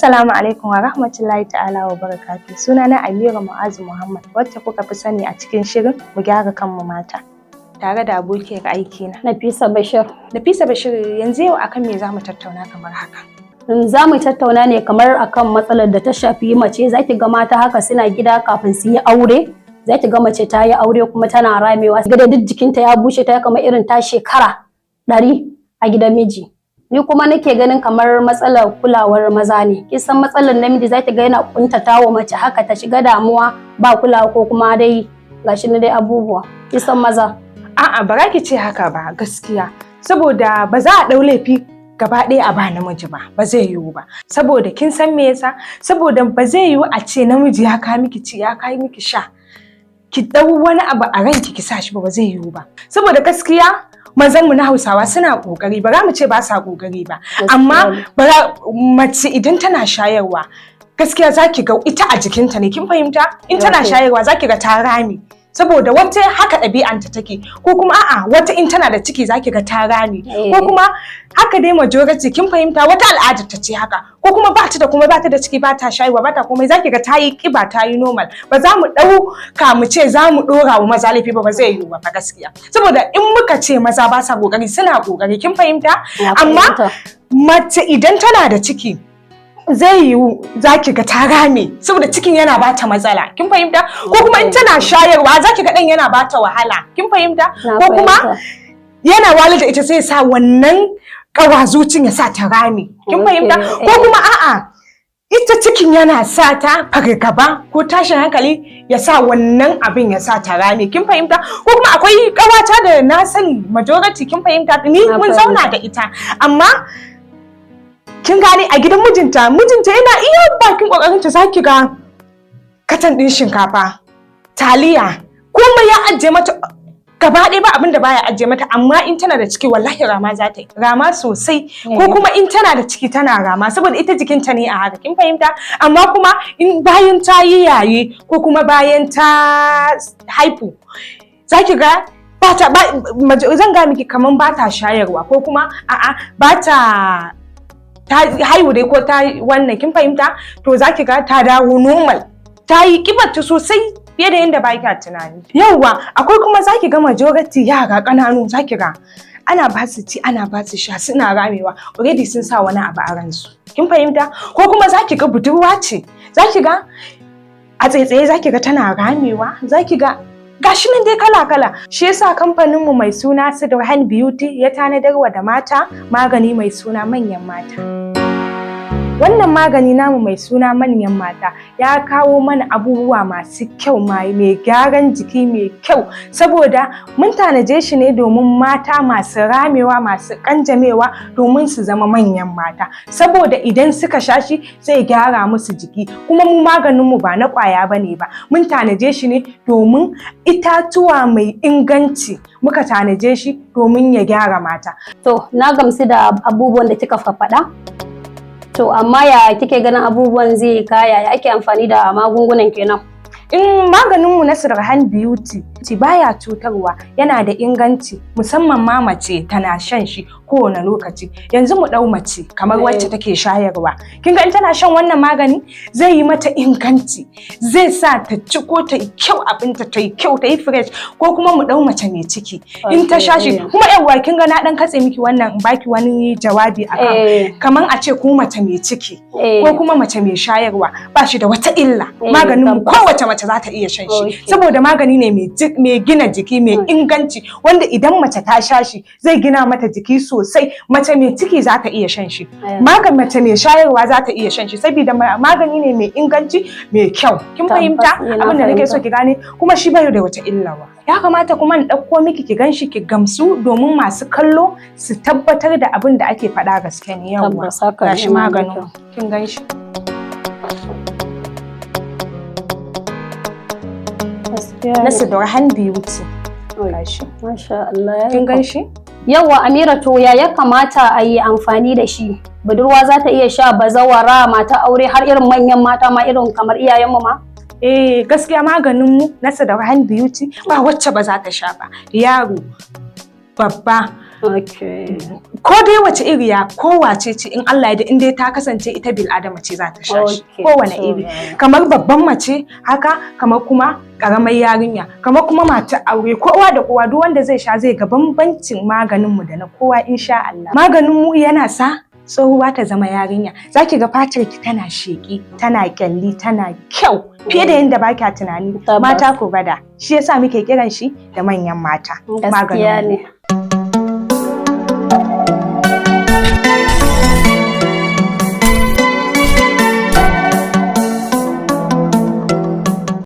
Assalamu alaikum wa rahmatullahi ta'ala wa barakatuh. Sunana Amira Mu'azu Muhammad, wacce kuka fi sani a cikin shirin mu gyara kanmu mata. Tare da abokiyar aikina Nafisa Bashir. Nafisa Bashir, yanzu yau akan me zamu tattauna kamar haka? Za mu tattauna ne kamar akan matsalar da ta shafi mace. Zaki ga mata haka suna gida kafin su yi aure. Zaki ga mace ta yi aure kuma tana ramewa. Gida duk jikinta ya bushe, ta kamar irin ta shekara 100 a gidan miji. Ni kuma nake ganin kamar matsalar kulawar maza ne. Kisan matsalar namiji zaki ga yana kuntatawa mace haka ta shiga damuwa ba kulawa ko kuma dai gashi na dai abubuwa. Kisan maza. A'a, ba za ki ce haka ba gaskiya. Saboda ba za a ɗau laifi gaba ɗaya a ba namiji ba zai yiwu ba. Saboda kin san me yasa? Saboda ba zai yiwu a ce namiji ya kawo miki ci ya kawo miki sha ki ɗau wani abu a ranki ki sa shi ba zai yiwu ba. Saboda gaskiya mazanmu na Hausawa suna ƙoƙari, ba za mu ce ba sa ƙoƙari ba, amma mace idan tana shayarwa gaskiya za ki ga ita a jikinta ne, kin fahimta? In tana shayarwa za ki ga ta rame, saboda wata haka ɗabi'anta take, ko kuma a'a wata in tana da ciki za ki ga ta rame, ko kuma haka dai majority, kin fahimta? Wata al'adar ta ce haka, ko kuma ba ta da ciki, ba ta shayarwa, ba ta komai, za ki ga ta yi ƙiba, ta yi normal. Ba za mu ɗauka mu ce za mu ɗora wa maza laifi ba zai yiwu ba gaskiya. Saboda in muka ce maza ba sa ƙoƙari, suna ƙoƙari, kin fahimta? Amma mace idan tana da ciki zai yiwu za ki ga ta rame, saboda cikin yana bata matsala, kin fahimta? Ko kuma in tana shayarwa za ki ga ɗan yana bata wahala, kin fahimta? Ko kuma yana walar da ita sai sa wannan ƙawazucin ya sa ta rame, kin fahimta? Ko kuma a'a ita cikin yana sa ta fargaba ko tashin hankali ya sa wannan abin ya sa ta rame, kin fahimta? Ko kuma akwai ƙawata da na sani majority, kin fahimta? Ni mun zauna da ita, amma kin gane a gidan mijinta yana iya bakin kokarinta, zaki ga katan din shinkafa, taliya, komai ya ajiye mata, gaba ɗaya ba abin da baya ajiye mata. Amma in tana da ciki wallahi rama za ta yi, rama sosai. Ko kuma in tana da ciki tana rama saboda ita jikinta ne a haka, kin fahimta? Amma kuma in bayan ta yi yayi ko kuma bayan ta haifu zaki ga zan ga miki kaman ba ta shayarwa, ko kuma a'a ba ta haihu dai ko ta wannan, kin fahimta? To zaki ga ta dawo normal, ta yi kibarta sosai fiye da yadda ba kya tunani. Yauwa, akwai kuma zaki ga majority yara ƙananu, zaki ga ana ba su ci, ana ba su sha, suna ramewa, already sun sa wani abu a ransu, kin fahimta? Ko kuma zaki ga budurwa ce, zaki ga a tsaitsaye zaki ga tana ramewa, zaki ga gashi nan dai kala-kala. Shi yasa kamfaninmu mai suna Sidrehan Beauty ya tanadarwa da mata magani mai suna Manyan Mata. Wannan magani namu mai suna Manyan Mata ya kawo mana abubuwa masu kyau, mai gyaran jiki mai kyau, saboda mun tanaje shi ne domin mata masu ramewa, masu kanjamewa, domin su zama manyan mata. Saboda idan suka sha shi zai gyara musu jiki, kuma mu maganinmu ba na ƙwaya bane ba, mun tanaje shi ne domin itatuwa mai inganci, muka tanaje shi domin ya gyara mata. To na gamsu da abubuwan da kika faɗa. To amma ya kike ganin abubuwan zai kaya, ya ake amfani da magungunan kenan? In maganinmu na Sidrehan Beauty baya cutarwa, yana da inganci, musamman ma mace tana shan shi kowane lokaci. Yanzu mu ɗau mace kamar wacce take shayarwa, kin ga in tana shan wannan magani zai yi mata inganci, zai sa ta ci ko ta yi kyau, abinta ta yi kyau, ta yi fresh. Ko kuma mu ɗau mace mai ciki, in ta sha shi kuma yawwa, kin ga na ɗan katse miki wannan, baki wani jawabi akan kamar a ce ku mace mai ciki ko kuma mace mai shayarwa ba shi da wata illa. Maganinmu kowace mace za ta iya shan shi, saboda magani ne mai gina jiki, mai inganci, wanda idan mace ta sha shi zai gina mata jiki sosai. Mace mai ciki za ta iya shan shi, mace mai shayarwa za ta iya shan shi, saboda magani ne mai inganci, mai kyau. Kin fahimta abin da nake so ki gane? Kuma shi bai da wata illawa. Ya kamata kuma in ɗauko miki ki ganshi ki gamsu, domin masu kallo su tabbatar da abin da ake faɗa gaske ne. Yawwa, gashi maganin, kin ganshi. Na Sidrehan Beauty. Masha Allah. Kin ganshi? Yawwa Amira, to ya kamata a yi amfani da shi? Budurwa za ta iya sha, bazawara, mata aure, har irin manyan mata ma, irin kamar iyayenmu ma? Gaskiya maganinmu na Sidrehan Beauty ba wacce ba za ta sha ba. Yaro, babba, Ko dai wace iriya ko wace ce in Allah ya da in dai ta kasance ita bil adama ce za ta sha shi kowane iri, kamar babban mace haka, kamar kuma karamar yarinya, kamar kuma matar aure, kowa da kowa duk wanda zai sha zai ga bambancin maganin mu da na kowa insha Allah. Maganin mu yana sa tsohuwa ta zama yarinya, zaki ga fatar ki tana sheki, tana kyalli, tana kyau fiye da yadda baki tunani. Mata ku bada, shi yasa muke kiran shi da manyan mata. Gaskiya ne.